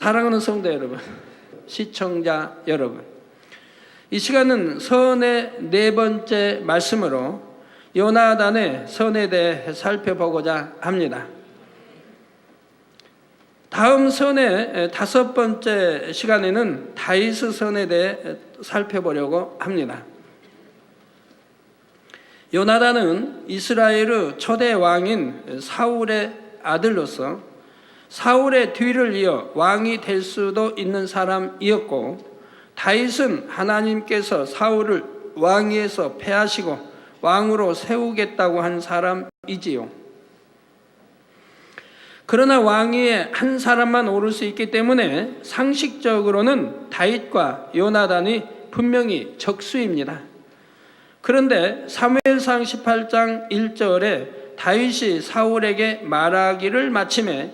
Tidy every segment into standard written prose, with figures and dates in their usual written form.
사랑하는 성도 여러분, 시청자 여러분, 이 시간은 선의 네 번째 말씀으로 요나단의 선에 대해 살펴보고자 합니다. 다음 선의 다섯 번째 시간에는 다윗의 선에 대해 살펴보려고 합니다. 요나단은 이스라엘의 초대 왕인 사울의 아들로서 사울의 뒤를 이어 왕이 될 수도 있는 사람이었고, 다윗은 하나님께서 사울을 왕위에서 폐하시고 왕으로 세우겠다고 한 사람이지요. 그러나 왕위에 한 사람만 오를 수 있기 때문에 상식적으로는 다윗과 요나단이 분명히 적수입니다. 그런데 사무엘상 18장 1절에 다윗이 사울에게 말하기를 마침에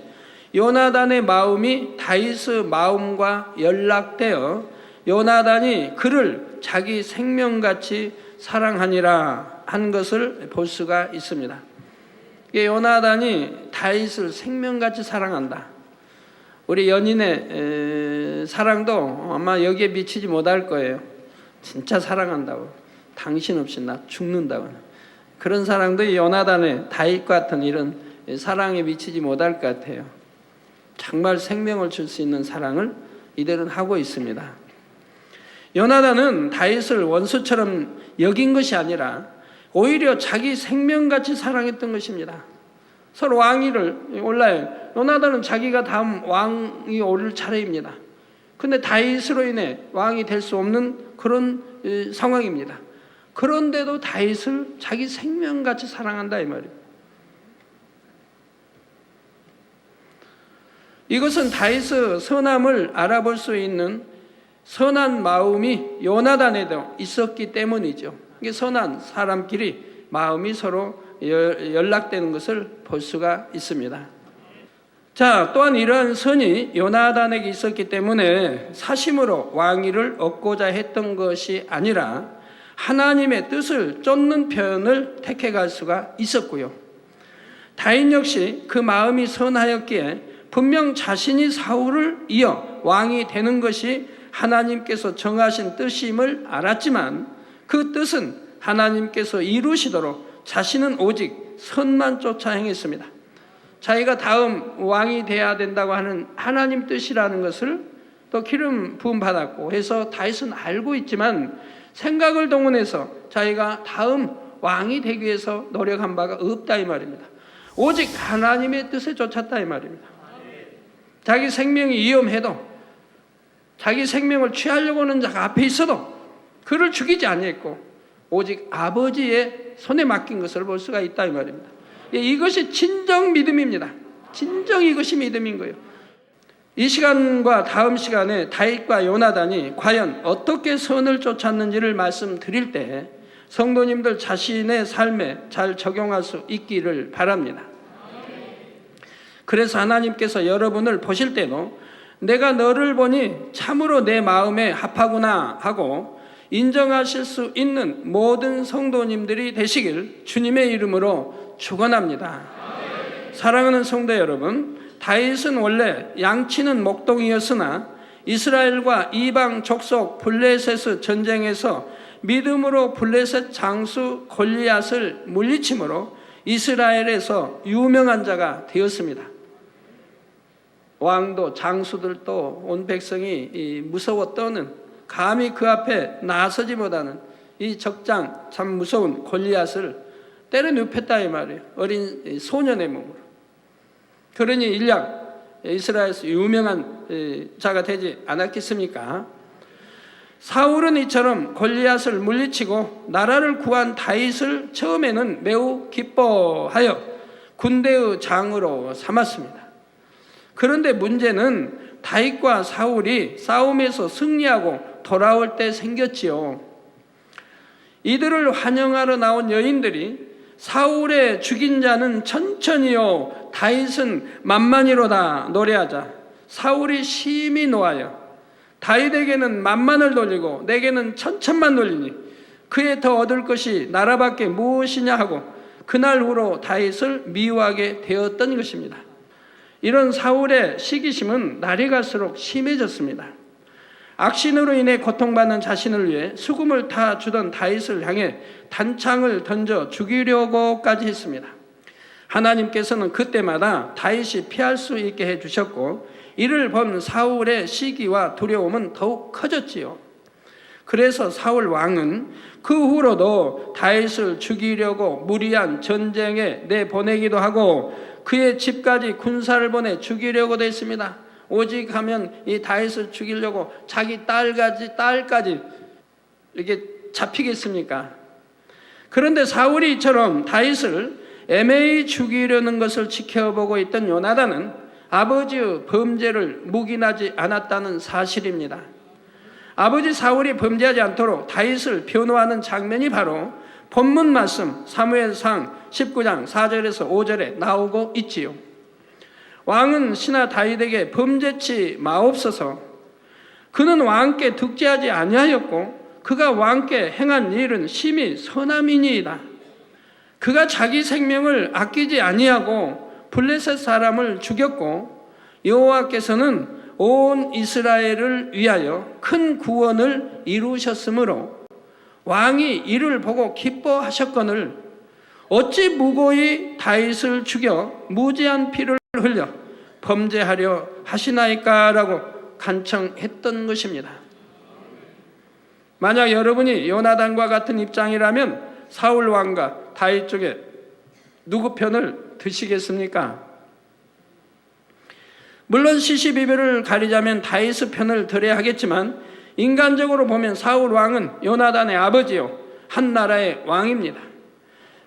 요나단의 마음이 다윗의 마음과 연락되어 요나단이 그를 자기 생명같이 사랑하니라 한 것을 볼 수가 있습니다. 요나단이 다윗을 생명같이 사랑한다. 우리 연인의 사랑도 아마 여기에 미치지 못할 거예요. 진짜 사랑한다고, 당신 없이 나 죽는다고. 그런 사랑도 요나단의 다윗 같은 이런 사랑에 미치지 못할 것 같아요. 정말 생명을 줄 수 있는 사랑을 이들은 하고 있습니다. 요나단은 다윗을 원수처럼 여긴 것이 아니라 오히려 자기 생명같이 사랑했던 것입니다. 서로 왕위를 올라요. 요나단은 자기가 다음 왕이 오를 차례입니다. 그런데 다윗으로 인해 왕이 될 수 없는 그런 상황입니다. 그런데도 다윗을 자기 생명같이 사랑한다 이 말이에요. 이것은 다윗의 선함을 알아볼 수 있는 선한 마음이 요나단에도 있었기 때문이죠. 이게 선한 사람끼리 마음이 서로 연락되는 것을 볼 수가 있습니다. 자, 또한 이러한 선이 요나단에게 있었기 때문에 사심으로 왕위를 얻고자 했던 것이 아니라 하나님의 뜻을 쫓는 편을 택해갈 수가 있었고요. 다윗 역시 그 마음이 선하였기에 분명 자신이 사울을 이어 왕이 되는 것이 하나님께서 정하신 뜻임을 알았지만 그 뜻은 하나님께서 이루시도록 자신은 오직 선만 쫓아 행했습니다. 자기가 다음 왕이 돼야 된다고 하는 하나님 뜻이라는 것을 또 기름 부음 받았고 해서 다윗은 알고 있지만 생각을 동원해서 자기가 다음 왕이 되기 위해서 노력한 바가 없다 이 말입니다. 오직 하나님의 뜻에 쫓았다 이 말입니다. 자기 생명이 위험해도 자기 생명을 취하려고 하는 자가 앞에 있어도 그를 죽이지 아니했고 오직 아버지의 손에 맡긴 것을 볼 수가 있다 이 말입니다. 이것이 진정 믿음입니다. 진정 이것이 믿음인 거예요. 이 시간과 다음 시간에 다윗과 요나단이 과연 어떻게 선을 쫓았는지를 말씀드릴 때 성도님들 자신의 삶에 잘 적용할 수 있기를 바랍니다. 그래서 하나님께서 여러분을 보실 때도 내가 너를 보니 참으로 내 마음에 합하구나 하고 인정하실 수 있는 모든 성도님들이 되시길 주님의 이름으로 축원합니다. 사랑하는 성도 여러분, 다윗은 원래 양치는 목동이었으나 이스라엘과 이방 족속 블레셋의 전쟁에서 믿음으로 블레셋 장수 골리앗을 물리침으로 이스라엘에서 유명한 자가 되었습니다. 왕도 장수들도 온 백성이 무서워 떠는, 감히 그 앞에 나서지 못하는 이 적장 참 무서운 골리앗을 때려 눕혔다 이 말이에요. 어린 소년의 몸으로. 그러니 일약 이스라엘에서 유명한 자가 되지 않았겠습니까? 사울은 이처럼 골리앗을 물리치고 나라를 구한 다윗을 처음에는 매우 기뻐하여 군대의 장으로 삼았습니다. 그런데 문제는 다윗과 사울이 싸움에서 승리하고 돌아올 때 생겼지요. 이들을 환영하러 나온 여인들이 사울의 죽인 자는 천천히요 다윗은 만만히로다 노래하자 사울이 심히 노하여 다윗에게는 만만을 돌리고 내게는 천천만 돌리니 그에 더 얻을 것이 나라밖에 무엇이냐 하고 그날 후로 다윗을 미워하게 되었던 것입니다. 이런 사울의 시기심은 날이 갈수록 심해졌습니다. 악신으로 인해 고통받는 자신을 위해 수금을 타 주던 다윗을 향해 단창을 던져 죽이려고까지 했습니다. 하나님께서는 그때마다 다윗이 피할 수 있게 해주셨고, 이를 본 사울의 시기와 두려움은 더욱 커졌지요. 그래서 사울 왕은 그 후로도 다윗을 죽이려고 무리한 전쟁에 내보내기도 하고 그의 집까지 군사를 보내 죽이려고도 했습니다. 오직 하면 이 다윗을 죽이려고 자기 딸까지 이렇게 잡히겠습니까? 그런데 사울이 이처럼 다윗을 애매히 죽이려는 것을 지켜보고 있던 요나단은 아버지의 범죄를 묵인하지 않았다는 사실입니다. 아버지 사울이 범죄하지 않도록 다윗을 변호하는 장면이 바로 본문 말씀 사무엘상 19장 4절에서 5절에 나오고 있지요. 왕은 신하 다윗에게 범죄치 마옵소서. 그는 왕께 득죄하지 아니하였고 그가 왕께 행한 일은 심히 선함이니이다. 그가 자기 생명을 아끼지 아니하고 블레셋 사람을 죽였고 여호와께서는 온 이스라엘을 위하여 큰 구원을 이루셨으므로 왕이 이를 보고 기뻐하셨거늘 어찌 무고히 다윗을 죽여 무죄한 피를 흘려 범죄하려 하시나이까라고 간청했던 것입니다. 만약 여러분이 요나단과 같은 입장이라면 사울 왕과 다윗 쪽에 누구 편을 드시겠습니까? 물론 시시비비를 가리자면 다윗의 편을 들어야 하겠지만 인간적으로 보면 사울 왕은 요나단의 아버지요 한 나라의 왕입니다.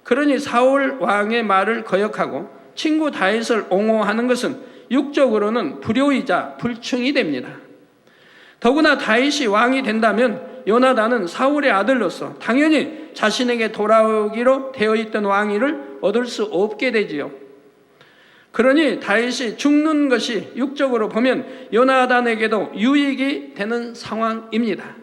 그러니 사울 왕의 말을 거역하고 친구 다윗을 옹호하는 것은 육적으로는 불효이자 불충이 됩니다. 더구나 다윗이 왕이 된다면 요나단은 사울의 아들로서 당연히 자신에게 돌아오기로 되어 있던 왕위를 얻을 수 없게 되지요. 그러니 다윗이 죽는 것이 육적으로 보면 요나단에게도 유익이 되는 상황입니다.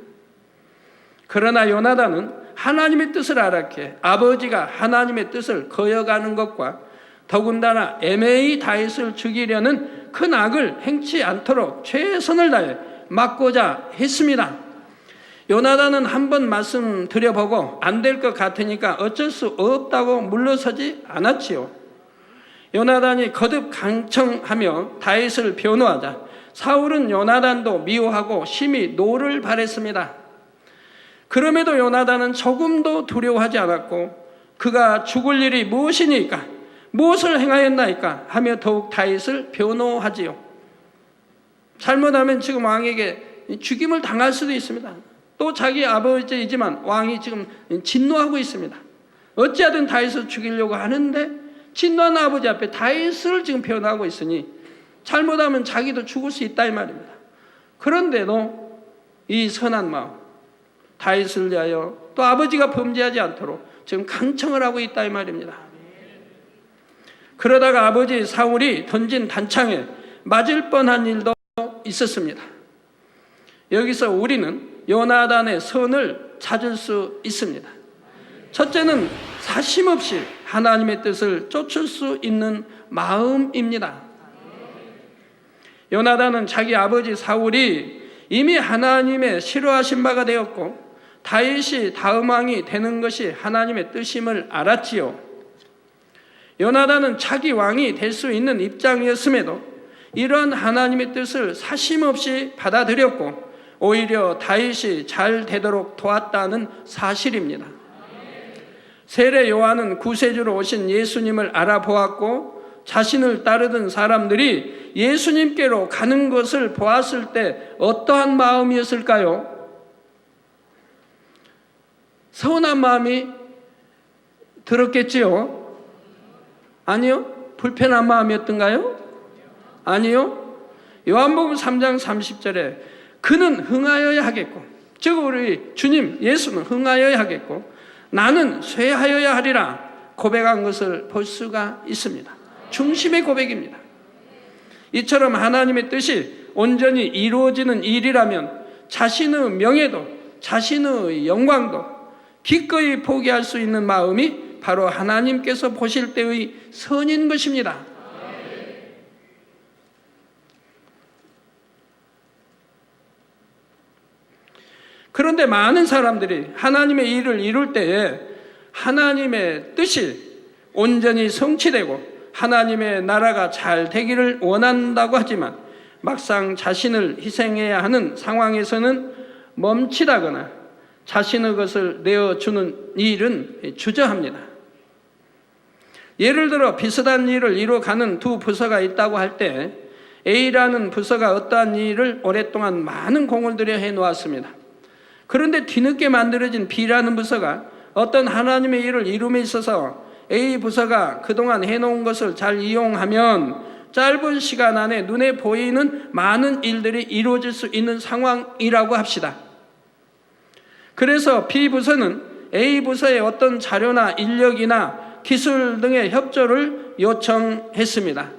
그러나 요나단은 하나님의 뜻을 알았기에 아버지가 하나님의 뜻을 거역하는 것과 더군다나 애매히 다윗을 죽이려는 큰 악을 행치 않도록 최선을 다해 막고자 했습니다. 요나단은 한번 말씀드려보고 안 될 것 같으니까 어쩔 수 없다고 물러서지 않았지요. 요나단이 거듭 강청하며 다윗을 변호하자 사울은 요나단도 미워하고 심히 노를 바랬습니다. 그럼에도 요나단은 조금도 두려워하지 않았고 그가 죽을 일이 무엇이니까 무엇을 행하였나이까 하며 더욱 다윗을 변호하지요. 잘못하면 지금 왕에게 죽임을 당할 수도 있습니다. 또 자기 아버지이지만 왕이 지금 진노하고 있습니다. 어찌하든 다윗을 죽이려고 하는데 진노한 아버지 앞에 다윗을 지금 변호하고 있으니 잘못하면 자기도 죽을 수 있다 이 말입니다. 그런데도 이 선한 마음 다윗을 위하여 또 아버지가 범죄하지 않도록 지금 강청을 하고 있다 이 말입니다. 그러다가 아버지 사울이 던진 단창에 맞을 뻔한 일도 있었습니다. 여기서 우리는 요나단의 선을 찾을 수 있습니다. 첫째는 사심없이 하나님의 뜻을 쫓을 수 있는 마음입니다. 요나단은 자기 아버지 사울이 이미 하나님의 싫어하신 바가 되었고 다윗이 다음 왕이 되는 것이 하나님의 뜻임을 알았지요. 요나단은 자기 왕이 될 수 있는 입장이었음에도 이러한 하나님의 뜻을 사심없이 받아들였고 오히려 다윗이 잘 되도록 도왔다는 사실입니다. 세례 요한은 구세주로 오신 예수님을 알아보았고 자신을 따르던 사람들이 예수님께로 가는 것을 보았을 때 어떠한 마음이었을까요? 서운한 마음이 들었겠지요? 아니요? 불편한 마음이었던가요? 아니요? 요한복음 3장 30절에 그는 흥하여야 하겠고, 즉 우리 주님 예수는 흥하여야 하겠고 나는 쇠하여야 하리라 고백한 것을 볼 수가 있습니다. 중심의 고백입니다. 이처럼 하나님의 뜻이 온전히 이루어지는 일이라면 자신의 명예도 자신의 영광도 기꺼이 포기할 수 있는 마음이 바로 하나님께서 보실 때의 선인 것입니다. 그런데 많은 사람들이 하나님의 일을 이룰 때에 하나님의 뜻이 온전히 성취되고 하나님의 나라가 잘 되기를 원한다고 하지만 막상 자신을 희생해야 하는 상황에서는 멈칫하거나 자신의 것을 내어주는 일은 주저합니다. 예를 들어 비슷한 일을 이루어가는 두 부서가 있다고 할 때 A라는 부서가 어떠한 일을 오랫동안 많은 공을 들여 해놓았습니다. 그런데 뒤늦게 만들어진 B라는 부서가 어떤 하나님의 일을 이룸에 있어서 A 부서가 그동안 해놓은 것을 잘 이용하면 짧은 시간 안에 눈에 보이는 많은 일들이 이루어질 수 있는 상황이라고 합시다. 그래서 B 부서는 A 부서의 어떤 자료나 인력이나 기술 등의 협조를 요청했습니다.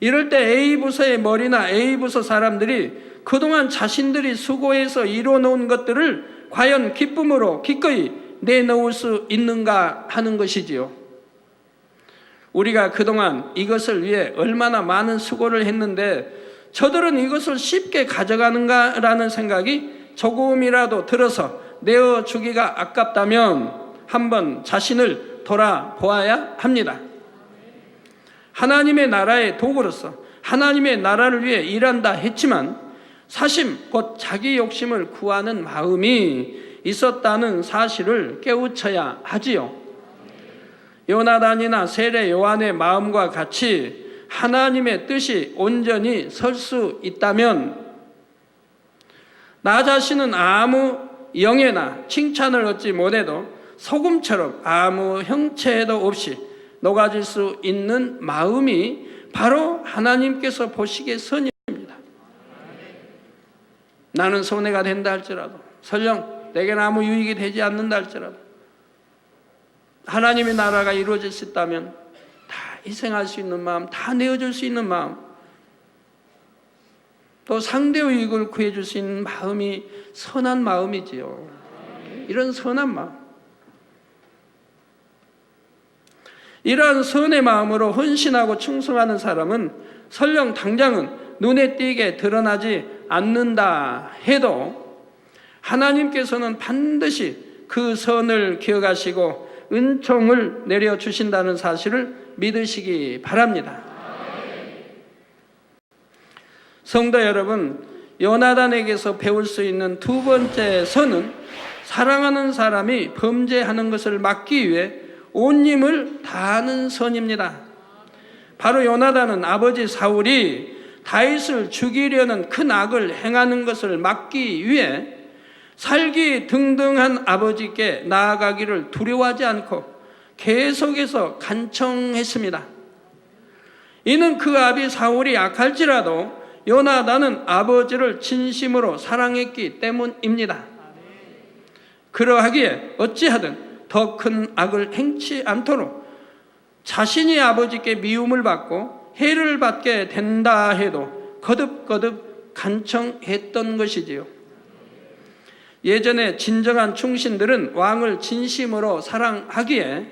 이럴 때 A 부서의 머리나 A 부서 사람들이 그동안 자신들이 수고해서 이루어놓은 것들을 과연 기쁨으로 기꺼이 내놓을 수 있는가 하는 것이지요. 우리가 그동안 이것을 위해 얼마나 많은 수고를 했는데 저들은 이것을 쉽게 가져가는가라는 생각이 조금이라도 들어서 내어주기가 아깝다면 한번 자신을 돌아보아야 합니다. 하나님의 나라의 도구로서 하나님의 나라를 위해 일한다 했지만 사심 곧 자기 욕심을 구하는 마음이 있었다는 사실을 깨우쳐야 하지요. 요나단이나 세례 요한의 마음과 같이 하나님의 뜻이 온전히 설 수 있다면 나 자신은 아무 영예나 칭찬을 얻지 못해도 소금처럼 아무 형체도 없이 녹아질 수 있는 마음이 바로 하나님께서 보시기에 선입니다. 나는 손해가 된다 할지라도 설령 내게는 아무 유익이 되지 않는다 할지라도 하나님의 나라가 이루어질 수 있다면 다 희생할 수 있는 마음, 다 내어줄 수 있는 마음, 또 상대의 이익을 구해줄 수 있는 마음이 선한 마음이지요. 이런 선한 마음, 이러한 선의 마음으로 헌신하고 충성하는 사람은 설령 당장은 눈에 띄게 드러나지 않는다 해도 하나님께서는 반드시 그 선을 기억하시고 은총을 내려주신다는 사실을 믿으시기 바랍니다. 성도 여러분, 요나단에게서 배울 수 있는 두 번째 선은 사랑하는 사람이 범죄하는 것을 막기 위해 온 힘을 다하는 선입니다. 바로 요나단은 아버지 사울이 다윗을 죽이려는 큰 악을 행하는 것을 막기 위해 살기 등등한 아버지께 나아가기를 두려워하지 않고 계속해서 간청했습니다. 이는 그 아비 사울이 악할지라도 요나단은 아버지를 진심으로 사랑했기 때문입니다. 그러하기에 어찌하든 더 큰 악을 행치 않도록 자신이 아버지께 미움을 받고 해를 받게 된다 해도 거듭거듭 간청했던 것이지요. 예전에 진정한 충신들은 왕을 진심으로 사랑하기에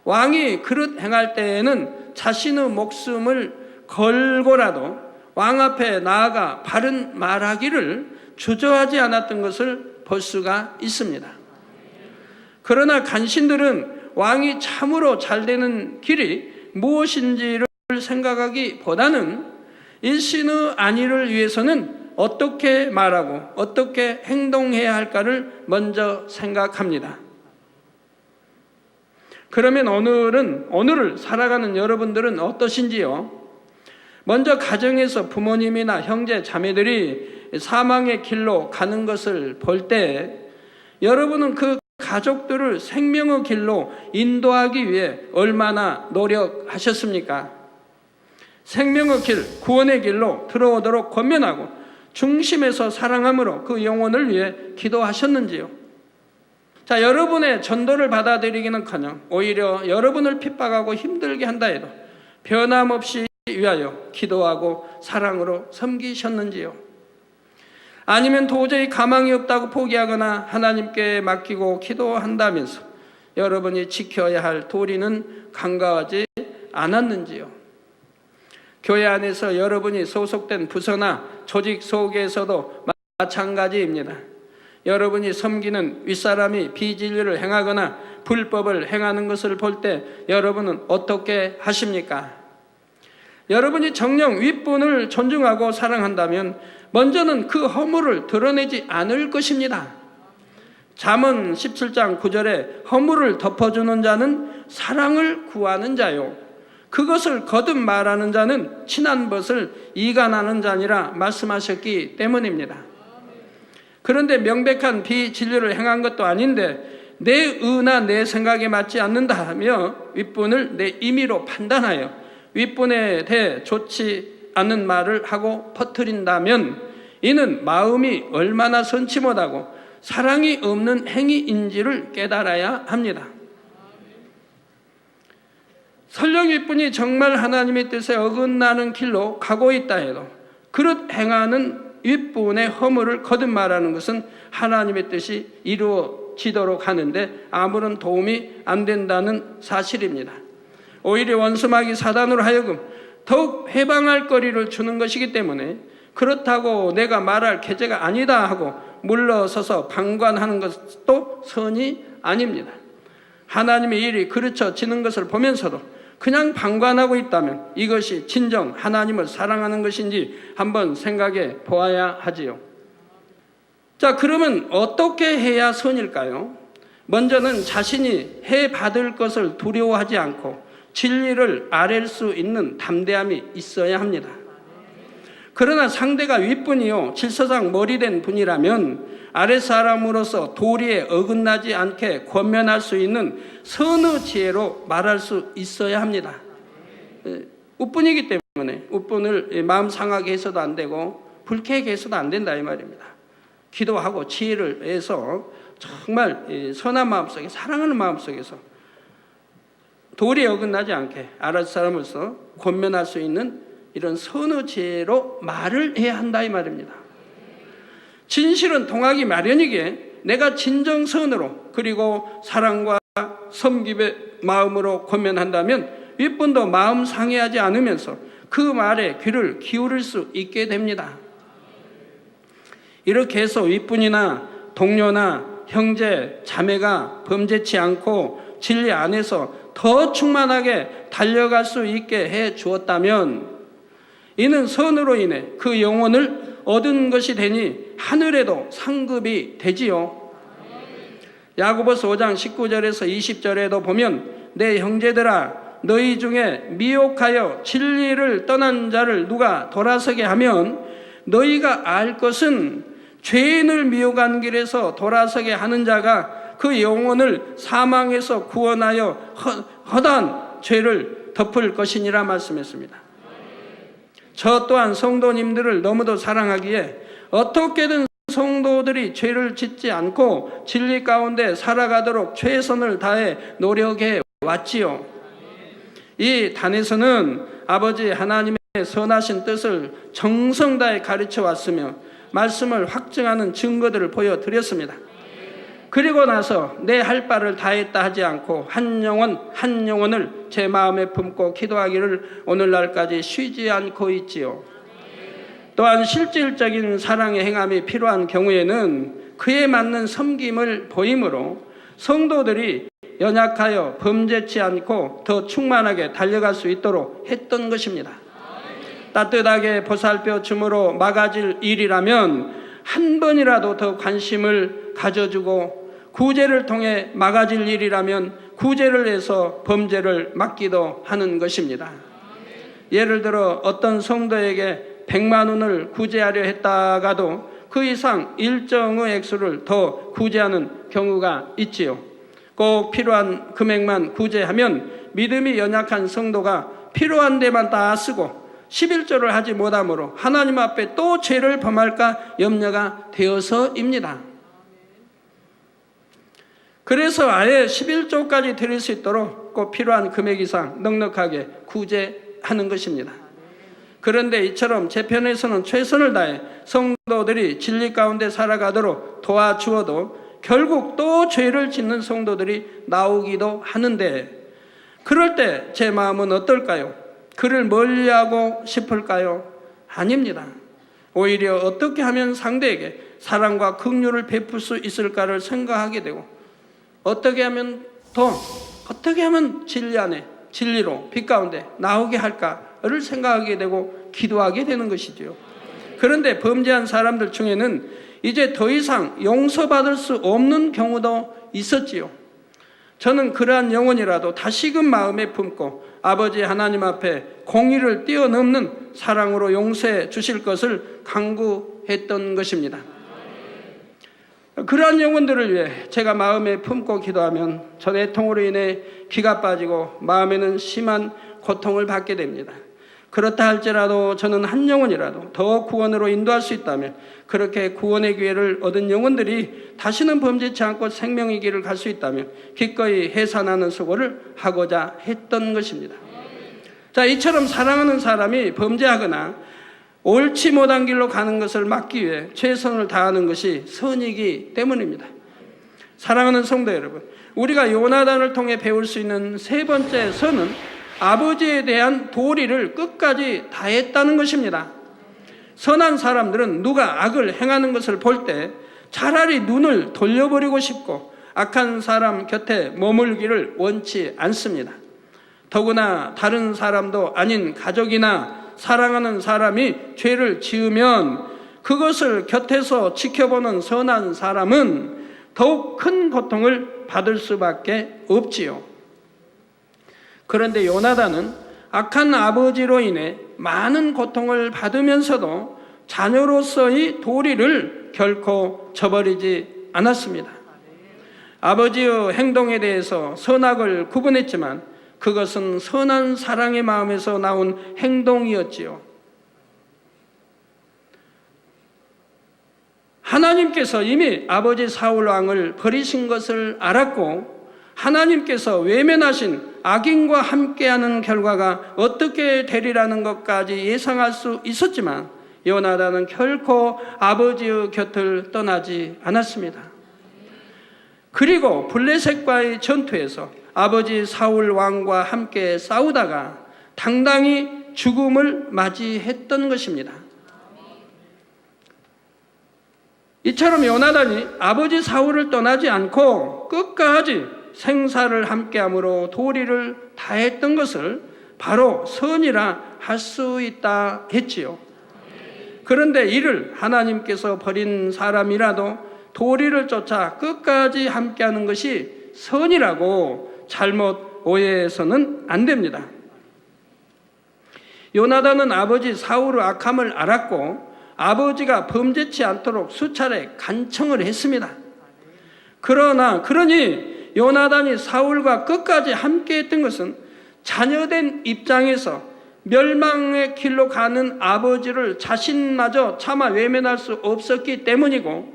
왕이 그릇 행할 때에는 자신의 목숨을 걸고라도 왕 앞에 나아가 바른 말하기를 주저하지 않았던 것을 볼 수가 있습니다. 그러나 간신들은 왕이 참으로 잘 되는 길이 무엇인지를 생각하기보다는 일신의 안위를 위해서는 어떻게 말하고 어떻게 행동해야 할까를 먼저 생각합니다. 그러면 오늘을 살아가는 여러분들은 어떠신지요? 먼저 가정에서 부모님이나 형제 자매들이 사망의 길로 가는 것을 볼 때 여러분은 그 가족들을 생명의 길로 인도하기 위해 얼마나 노력하셨습니까? 생명의 길, 구원의 길로 들어오도록 권면하고 중심에서 사랑함으로 그 영혼을 위해 기도하셨는지요? 자, 여러분의 전도를 받아들이기는커녕 오히려 여러분을 핍박하고 힘들게 한다 해도 변함없이 위하여 기도하고 사랑으로 섬기셨는지요? 아니면 도저히 가망이 없다고 포기하거나 하나님께 맡기고 기도한다면서 여러분이 지켜야 할 도리는 간과하지 않았는지요? 교회 안에서 여러분이 소속된 부서나 조직 속에서도 마찬가지입니다. 여러분이 섬기는 윗사람이 비진리를 행하거나 불법을 행하는 것을 볼 때 여러분은 어떻게 하십니까? 여러분이 정녕 윗분을 존중하고 사랑한다면 먼저는 그 허물을 드러내지 않을 것입니다. 잠언 17장 9절에 허물을 덮어주는 자는 사랑을 구하는 자요, 그것을 거듭 말하는 자는 친한 것을 이간하는 자니라 말씀하셨기 때문입니다. 그런데 명백한 비진리를 행한 것도 아닌데 내 의나 내 생각에 맞지 않는다 하며 윗분을 내 임의로 판단하여 윗분에 대해 좋지 않는 말을 하고 퍼뜨린다면 이는 마음이 얼마나 선치 못하고 사랑이 없는 행위인지를 깨달아야 합니다. 설령 윗분이 정말 하나님의 뜻에 어긋나는 길로 가고 있다 해도 그릇 행하는 윗분의 허물을 거듭 말하는 것은 하나님의 뜻이 이루어지도록 하는데 아무런 도움이 안 된다는 사실입니다. 오히려 원수마귀 사단으로 하여금 더욱 해방할 거리를 주는 것이기 때문에 그렇다고 내가 말할 계제가 아니다 하고 물러서서 방관하는 것도 선이 아닙니다. 하나님의 일이 그르쳐지는 것을 보면서도 그냥 방관하고 있다면 이것이 진정 하나님을 사랑하는 것인지 한번 생각해 보아야 하지요. 자, 그러면 어떻게 해야 선일까요? 먼저는 자신이 해 받을 것을 두려워하지 않고 진리를 아랠 수 있는 담대함이 있어야 합니다. 그러나 상대가 윗분이요 질서상 머리된 분이라면 아랫사람으로서 도리에 어긋나지 않게 권면할 수 있는 선의 지혜로 말할 수 있어야 합니다. 웃분이기 때문에 웃분을 마음 상하게 해서도 안 되고 불쾌하게 해서도 안 된다 이 말입니다. 기도하고 지혜를 해서 정말 선한 마음속에 사랑하는 마음속에서 도리에 어긋나지 않게 아랫사람으로서 권면할 수 있는 이런 선의 지혜로 말을 해야 한다 이 말입니다. 진실은 통하기 마련이기에 내가 진정선으로 그리고 사랑과 섬김의 마음으로 권면한다면 윗분도 마음 상해하지 않으면서 그 말에 귀를 기울일 수 있게 됩니다. 이렇게 해서 윗분이나 동료나 형제, 자매가 범죄치 않고 진리 안에서 더 충만하게 달려갈 수 있게 해 주었다면 이는 선으로 인해 그 영혼을 얻은 것이 되니 하늘에도 상급이 되지요. 야고보서 5장 19절에서 20절에도 보면 내 형제들아 너희 중에 미혹하여 진리를 떠난 자를 누가 돌아서게 하면 너희가 알 것은 죄인을 미혹한 길에서 돌아서게 하는 자가 그 영혼을 사망에서 구원하여 허다한 죄를 덮을 것이니라 말씀했습니다. 저 또한 성도님들을 너무도 사랑하기에 어떻게든 성도들이 죄를 짓지 않고 진리 가운데 살아가도록 최선을 다해 노력해 왔지요. 이 단에서는 아버지 하나님의 선하신 뜻을 정성 다해 가르쳐 왔으며 말씀을 확증하는 증거들을 보여드렸습니다. 그리고 나서 내 할 바를 다했다 하지 않고 한 영혼 한 영혼을 제 마음에 품고 기도하기를 오늘날까지 쉬지 않고 있지요. 또한 실질적인 사랑의 행함이 필요한 경우에는 그에 맞는 섬김을 보이므로 성도들이 연약하여 범죄치 않고 더 충만하게 달려갈 수 있도록 했던 것입니다. 따뜻하게 보살펴 줌으로 막아질 일이라면 한 번이라도 더 관심을 가져주고 구제를 통해 막아질 일이라면 구제를 해서 범죄를 막기도 하는 것입니다. 예를 들어 어떤 성도에게 100만 원을 구제하려 했다가도 그 이상 일정의 액수를 더 구제하는 경우가 있지요. 꼭 필요한 금액만 구제하면 믿음이 연약한 성도가 필요한 데만 다 쓰고 11조를 하지 못하므로 하나님 앞에 또 죄를 범할까 염려가 되어서입니다. 그래서 아예 11조까지 드릴 수 있도록 꼭 필요한 금액 이상 넉넉하게 구제하는 것입니다. 그런데 이처럼 제 편에서는 최선을 다해 성도들이 진리 가운데 살아가도록 도와주어도 결국 또 죄를 짓는 성도들이 나오기도 하는데 그럴 때 제 마음은 어떨까요? 그를 멀리하고 싶을까요? 아닙니다. 오히려 어떻게 하면 상대에게 사랑과 긍휼을 베풀 수 있을까를 생각하게 되고, 어떻게 하면 진리 안에, 진리로 빛 가운데 나오게 할까를 생각하게 되고 기도하게 되는 것이지요. 그런데 범죄한 사람들 중에는 이제 더 이상 용서받을 수 없는 경우도 있었지요. 저는 그러한 영혼이라도 다시금 마음에 품고 아버지 하나님 앞에 공의를 뛰어넘는 사랑으로 용서해 주실 것을 간구했던 것입니다. 그러한 영혼들을 위해 제가 마음에 품고 기도하면 전 애통으로 인해 기가 빠지고 마음에는 심한 고통을 받게 됩니다. 그렇다 할지라도 저는 한 영혼이라도 더 구원으로 인도할 수 있다면, 그렇게 구원의 기회를 얻은 영혼들이 다시는 범죄치 않고 생명의 길을 갈 수 있다면 기꺼이 해산하는 수고를 하고자 했던 것입니다. 자, 이처럼 사랑하는 사람이 범죄하거나 옳지 못한 길로 가는 것을 막기 위해 최선을 다하는 것이 선이기 때문입니다. 사랑하는 성도 여러분, 우리가 요나단을 통해 배울 수 있는 세 번째 선은 아버지에 대한 도리를 끝까지 다했다는 것입니다. 선한 사람들은 누가 악을 행하는 것을 볼 때 차라리 눈을 돌려버리고 싶고 악한 사람 곁에 머물기를 원치 않습니다. 더구나 다른 사람도 아닌 가족이나 사랑하는 사람이 죄를 지으면 그것을 곁에서 지켜보는 선한 사람은 더욱 큰 고통을 받을 수밖에 없지요. 그런데 요나단은 악한 아버지로 인해 많은 고통을 받으면서도 자녀로서의 도리를 결코 저버리지 않았습니다. 아버지의 행동에 대해서 선악을 구분했지만 그것은 선한 사랑의 마음에서 나온 행동이었지요. 하나님께서 이미 아버지 사울 왕을 버리신 것을 알았고, 하나님께서 외면하신 악인과 함께하는 결과가 어떻게 되리라는 것까지 예상할 수 있었지만 요나단은 결코 아버지의 곁을 떠나지 않았습니다. 그리고 블레셋과의 전투에서 아버지 사울 왕과 함께 싸우다가 당당히 죽음을 맞이했던 것입니다. 이처럼 요나단이 아버지 사울을 떠나지 않고 끝까지 생사를 함께함으로 도리를 다했던 것을 바로 선이라 할 수 있다 했지요. 그런데 이를 하나님께서 버린 사람이라도 도리를 쫓아 끝까지 함께하는 것이 선이라고 잘못 오해해서는 안 됩니다. 요나단은 아버지 사울의 악함을 알았고 아버지가 범죄치 않도록 수차례 간청을 했습니다. 그러니 요나단이 사울과 끝까지 함께했던 것은 자녀된 입장에서 멸망의 길로 가는 아버지를 자신마저 차마 외면할 수 없었기 때문이고,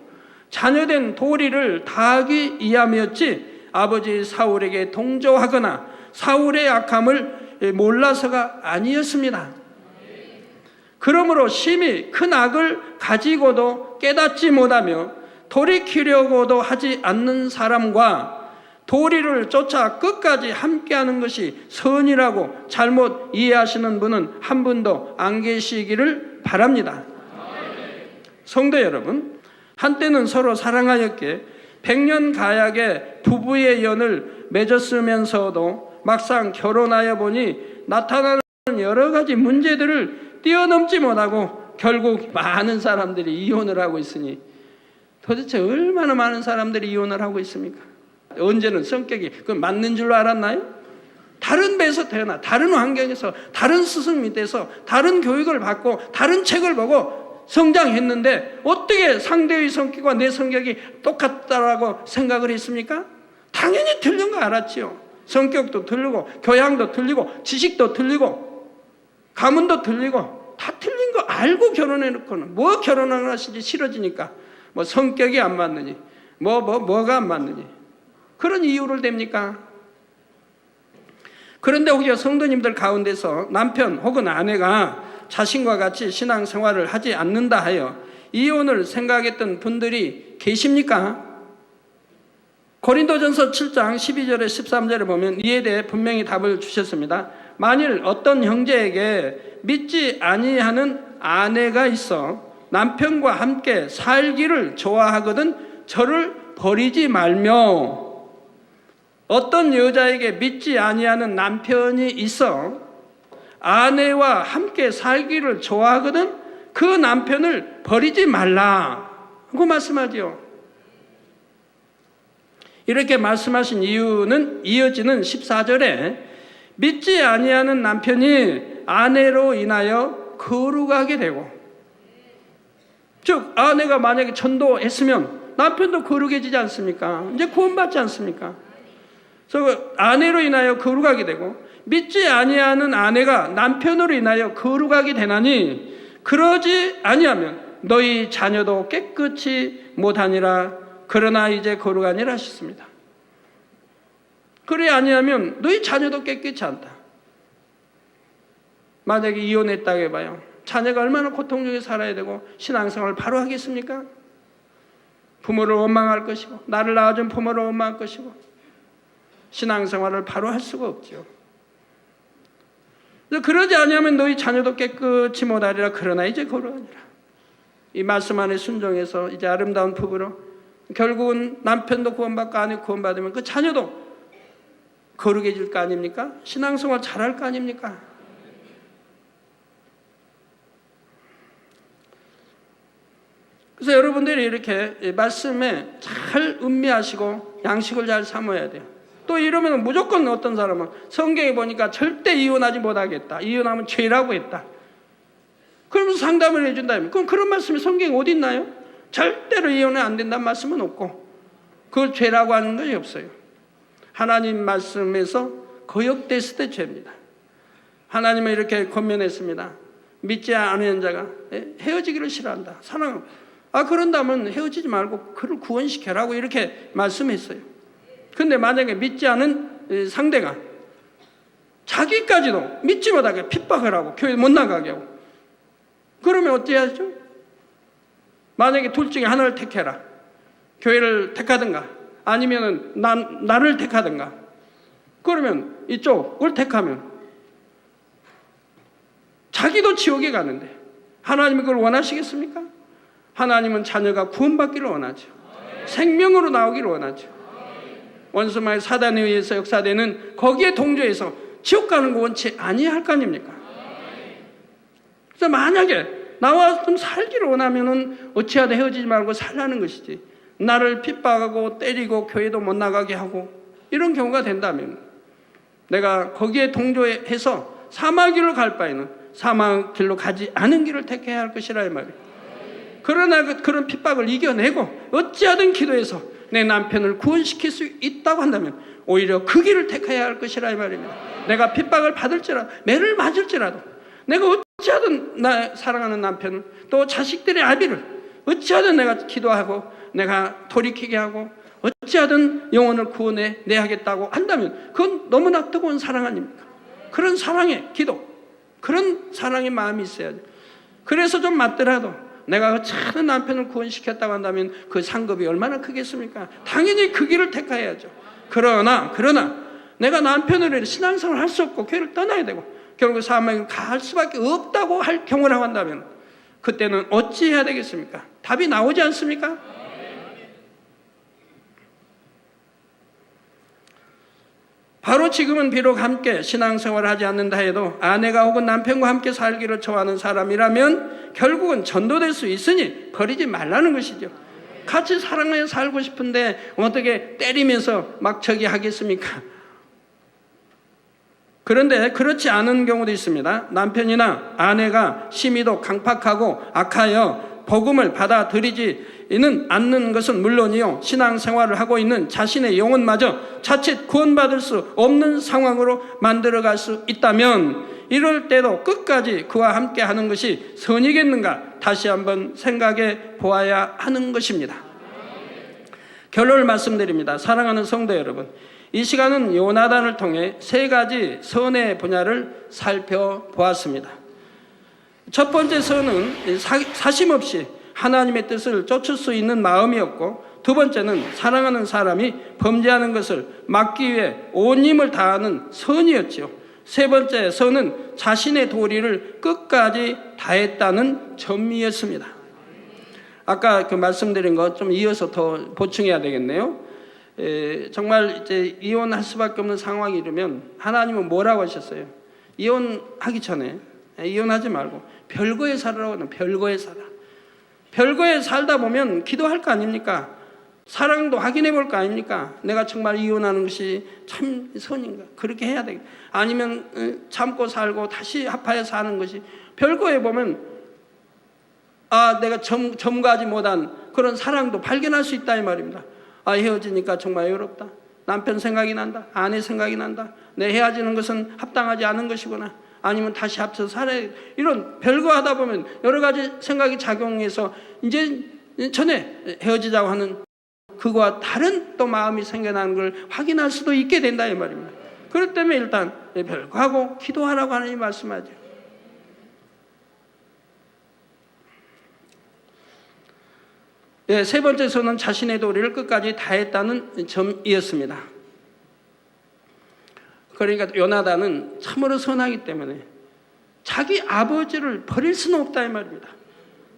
자녀된 도리를 다하기 위함이었지 아버지 사울에게 동조하거나 사울의 악함을 몰라서가 아니었습니다. 그러므로 심히 큰 악을 가지고도 깨닫지 못하며 돌이키려고도 하지 않는 사람과 도리를 쫓아 끝까지 함께하는 것이 선이라고 잘못 이해하시는 분은 한 분도 안 계시기를 바랍니다. 성도 여러분, 한때는 서로 사랑하였기에 100년 가약의 부부의 연을 맺었으면서도 막상 결혼하여 보니 나타나는 여러 가지 문제들을 뛰어넘지 못하고 결국 많은 사람들이 이혼을 하고 있으니, 도대체 얼마나 많은 사람들이 이혼을 하고 있습니까? 언제는 성격이 맞는 줄로 알았나요? 다른 배에서 태어나 다른 환경에서 다른 스승 밑에서 다른 교육을 받고 다른 책을 보고 성장했는데 어떻게 상대의 성격과 내 성격이 똑같다라고 생각을 했습니까? 당연히 틀린 거 알았지요. 성격도 틀리고 교양도 틀리고 지식도 틀리고 가문도 틀리고 다 틀린 거 알고 결혼해놓고는 뭐 결혼을 하시지 싫어지니까 뭐 성격이 안 맞느니 뭐가 안 맞느니 그런 이유를 댑니까? 그런데 혹여 성도님들 가운데서 남편 혹은 아내가 자신과 같이 신앙생활을 하지 않는다 하여 이혼을 생각했던 분들이 계십니까? 고린도전서 7장 12절에 13절에 보면 이에 대해 분명히 답을 주셨습니다. 만일 어떤 형제에게 믿지 아니하는 아내가 있어 남편과 함께 살기를 좋아하거든 저를 버리지 말며. 어떤 여자에게 믿지 아니하는 남편이 있어 아내와 함께 살기를 좋아하거든 그 남편을 버리지 말라 고 말씀하죠. 이렇게 말씀하신 이유는 이어지는 14절에 믿지 아니하는 남편이 아내로 인하여 거룩하게 되고, 즉 아내가 만약에 전도했으면 남편도 거룩해지지 않습니까? 이제 구원받지 않습니까? 그래서 아내로 인하여 거룩하게 되고, 믿지 아니하는 아내가 남편으로 인하여 거룩하게 되나니 그러지 아니하면 너희 자녀도 깨끗이 못하니라. 그러나 이제 거룩하니라 하셨습니다. 그래 아니하면 너희 자녀도 깨끗이 않다. 만약에 이혼했다고 해봐요. 자녀가 얼마나 고통 중에 살아야 되고 신앙생활을 바로 하겠습니까? 부모를 원망할 것이고 나를 낳아준 부모를 원망할 것이고 신앙생활을 바로 할 수가 없죠. 그러지 아니하면 너희 자녀도 깨끗이 못하리라. 그러나 이제 거룩하니라. 이 말씀 안에 순종해서 이제 아름다운 부부로 결국은 남편도 구원받고 아내 구원받으면 그 자녀도 거룩해질 거 아닙니까? 신앙생활 잘할 거 아닙니까? 그래서 여러분들이 이렇게 말씀에 잘 음미하시고 양식을 잘 삼아야 돼요. 또 이러면 무조건 어떤 사람은 성경에 보니까 절대 이혼하지 못하겠다. 이혼하면 죄라고 했다. 그러면서 상담을 해준다면 그럼 그런 말씀이 성경에 어디 있나요? 절대로 이혼은 안 된다는 말씀은 없고 그걸 죄라고 하는 것이 없어요. 하나님 말씀에서 거역됐을 때 죄입니다. 하나님은 이렇게 권면했습니다. 믿지 않는 자가 헤어지기를 싫어한다. 사랑. 그런다면 헤어지지 말고 그를 구원시켜라고 이렇게 말씀했어요. 근데 만약에 믿지 않은 상대가 자기까지도 믿지 못하게 핍박을 하고 교회 못 나가게 하고 그러면 어찌해야죠? 만약에 둘 중에 하나를 택해라. 교회를 택하든가 아니면 나를 택하든가. 그러면 이쪽을 택하면 자기도 지옥에 가는데 하나님이 그걸 원하시겠습니까? 하나님은 자녀가 구원받기를 원하죠. 생명으로 나오기를 원하죠. 원수마의 사단에 의해서 역사되는 거기에 동조해서 지옥 가는 거 원치 아니할 거 아닙니까? 그래서 만약에 나와 좀 살기를 원하면은 어찌하다 헤어지지 말고 살라는 것이지. 나를 핍박하고 때리고 교회도 못 나가게 하고 이런 경우가 된다면 내가 거기에 동조해서 사망 길로 갈 바에는 사망 길로 가지 않은 길을 택해야 할 것이라 이 말이에요. 그러나 그런 핍박을 이겨내고 어찌하든 기도해서 내 남편을 구원시킬 수 있다고 한다면 오히려 그 길을 택해야 할 것이라 이 말입니다. 내가 핍박을 받을지라도 매를 맞을지라도 내가 어찌하든 나 사랑하는 남편을 또 자식들의 아비를 어찌하든 내가 기도하고 내가 돌이키게 하고 어찌하든 영혼을 구원해 내야겠다고 한다면 그건 너무나 뜨거운 사랑 아닙니까? 그런 사랑의 기도, 그런 사랑의 마음이 있어야죠. 그래서 좀 맞더라도 내가 어찌하든 남편을 구원시켰다고 한다면 그 상급이 얼마나 크겠습니까? 당연히 그 길을 택해야죠. 그러나 내가 남편으로 신앙생활을 할 수 없고 교회를 떠나야 되고 결국 사망을 갈 수밖에 없다고 할 경우라고 한다면 그때는 어찌 해야 되겠습니까? 답이 나오지 않습니까? 바로 지금은 비록 함께 신앙생활을 하지 않는다 해도 아내가 혹은 남편과 함께 살기를 좋아하는 사람이라면 결국은 전도될 수 있으니 버리지 말라는 것이죠. 같이 사랑하여 살고 싶은데 어떻게 때리면서 막 저기 하겠습니까? 그런데 그렇지 않은 경우도 있습니다. 남편이나 아내가 심히도 강팍하고 악하여 복음을 받아들이지는 않는 것은 물론이요, 신앙생활을 하고 있는 자신의 영혼마저 자칫 구원받을 수 없는 상황으로 만들어갈 수 있다면 이럴 때도 끝까지 그와 함께 하는 것이 선이겠는가 다시 한번 생각해 보아야 하는 것입니다. 결론을 말씀드립니다. 사랑하는 성도 여러분, 이 시간은 요나단을 통해 세 가지 선의 분야를 살펴보았습니다. 첫 번째 선은 사심없이 하나님의 뜻을 쫓을 수 있는 마음이었고, 두 번째는 사랑하는 사람이 범죄하는 것을 막기 위해 온 힘을 다하는 선이었죠. 세 번째 선은 자신의 도리를 끝까지 다했다는 점이었습니다. 아까 그 말씀드린 거 좀 이어서 더 보충해야 되겠네요. 정말 이제 이혼할 수밖에 없는 상황이 이르면 하나님은 뭐라고 하셨어요? 이혼하기 전에 이혼하지 말고 별거에 살으라고 하는, 별거에 살아. 별거에 살다 보면 기도할 거 아닙니까? 사랑도 확인해 볼 거 아닙니까? 내가 정말 이혼하는 것이 참 선인가? 그렇게 해야 되겠다. 아니면 참고 살고 다시 합하여 사는 것이, 별거에 보면 내가 점거하지 못한 그런 사랑도 발견할 수 있다 이 말입니다. 헤어지니까 정말 외롭다. 남편 생각이 난다. 아내 생각이 난다. 내 헤어지는 것은 합당하지 않은 것이구나. 아니면 다시 합쳐서 살아야, 이런 별거 하다 보면 여러 가지 생각이 작용해서 이제 전에 헤어지자고 하는 그거와 다른 또 마음이 생겨나는 걸 확인할 수도 있게 된다 이 말입니다. 그렇기 때문에 일단 별거하고 기도하라고 하는 이 말씀하죠. 세 번째 선은 자신의 도리를 끝까지 다했다는 점이었습니다. 그러니까 요나단은 참으로 선하기 때문에 자기 아버지를 버릴 수는 없다 이 말입니다.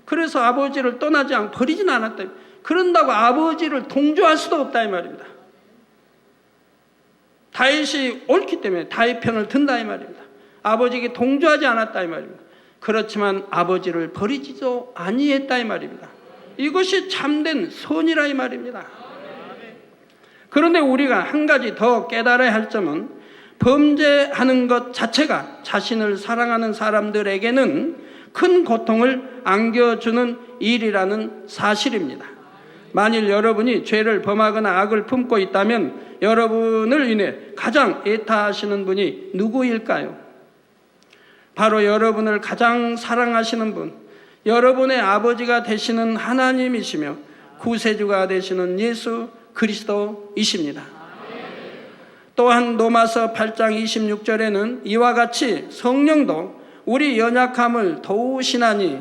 그래서 아버지를 떠나지 않고 버리지는 않았다. 그런다고 아버지를 동조할 수도 없다 이 말입니다. 다윗이 옳기 때문에 다윗 편을 든다 이 말입니다. 아버지에게 동조하지 않았다 이 말입니다. 그렇지만 아버지를 버리지도 아니했다 이 말입니다. 이것이 참된 선이라 이 말입니다. 그런데 우리가 한 가지 더 깨달아야 할 점은, 범죄하는 것 자체가 자신을 사랑하는 사람들에게는 큰 고통을 안겨주는 일이라는 사실입니다. 만일 여러분이 죄를 범하거나 악을 품고 있다면 여러분을 인해 가장 애타하시는 분이 누구일까요? 바로 여러분을 가장 사랑하시는 분, 여러분의 아버지가 되시는 하나님이시며 구세주가 되시는 예수 그리스도이십니다. 또한 로마서 8장 26절에는 이와 같이 성령도 우리 연약함을 도우시나니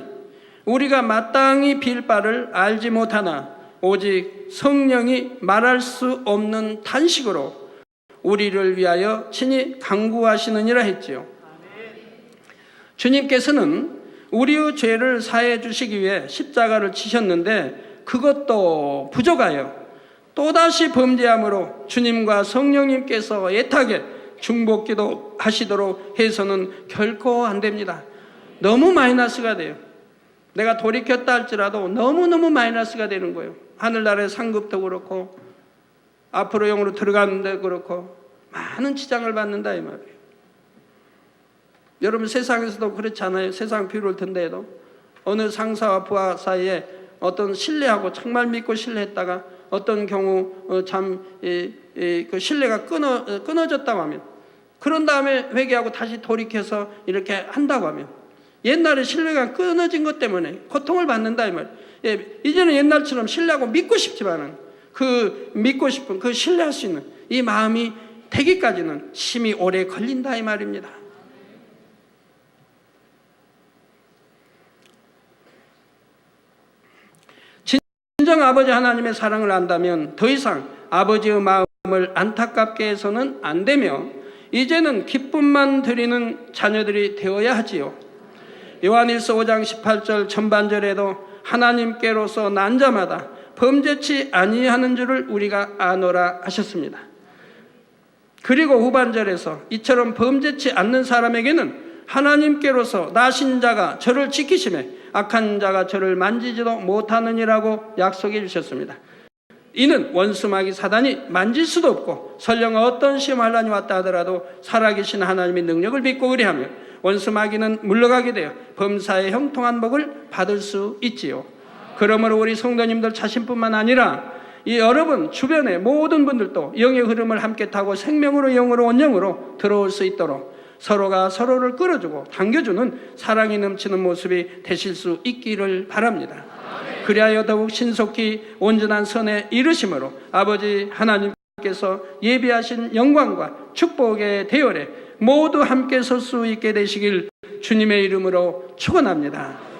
우리가 마땅히 빌 바를 알지 못하나 오직 성령이 말할 수 없는 탄식으로 우리를 위하여 친히 간구하시느니라 했지요. 주님께서는 우리의 죄를 사해 주시기 위해 십자가를 지셨는데 그것도 부족하여 또다시 범죄함으로 주님과 성령님께서 애타게 중보기도 하시도록 해서는 결코 안 됩니다. 너무 마이너스가 돼요. 내가 돌이켰다 할지라도 너무너무 마이너스가 되는 거예요. 하늘나라의 상급도 그렇고 앞으로 영으로 들어가는데 그렇고 많은 지장을 받는다 이 말이에요. 여러분 세상에서도 그렇지 않아요? 세상 비유를 든다 해도 어느 상사와 부하 사이에 어떤 신뢰하고 정말 믿고 신뢰했다가 어떤 경우 그 신뢰가 끊어졌다고 하면, 그런 다음에 회개하고 다시 돌이켜서 이렇게 한다고 하면 옛날에 신뢰가 끊어진 것 때문에 고통을 받는다 이 말이에요. 이제는 옛날처럼 신뢰하고 믿고 싶지만은 그 믿고 싶은 그 신뢰할 수 있는 이 마음이 되기까지는 심히 오래 걸린다 이 말입니다. 진정 아버지 하나님의 사랑을 안다면 더 이상 아버지의 마음을 안타깝게 해서는 안 되며 이제는 기쁨만 드리는 자녀들이 되어야 하지요. 요한일서 5장 18절 전반절에도 하나님께로서 난 자마다 범죄치 아니하는 줄을 우리가 아노라 하셨습니다. 그리고 후반절에서 이처럼 범죄치 않는 사람에게는 하나님께로서 나신 자가 저를 지키시매 악한 자가 저를 만지지도 못하느니라고 약속해 주셨습니다. 이는 원수마귀 사단이 만질 수도 없고 설령 어떤 시험환란이 왔다 하더라도 살아계신 하나님의 능력을 믿고 의뢰하며 원수마귀는 물러가게 되어 범사의 형통한 복을 받을 수 있지요. 그러므로 우리 성도님들 자신뿐만 아니라 이 여러분 주변의 모든 분들도 영의 흐름을 함께 타고 생명으로 영으로 원영으로 들어올 수 있도록 서로가 서로를 끌어주고 당겨주는 사랑이 넘치는 모습이 되실 수 있기를 바랍니다. 그리하여 더욱 신속히 온전한 선에 이르심으로 아버지 하나님께서 예비하신 영광과 축복의 대열에 모두 함께 설 수 있게 되시길 주님의 이름으로 축원합니다.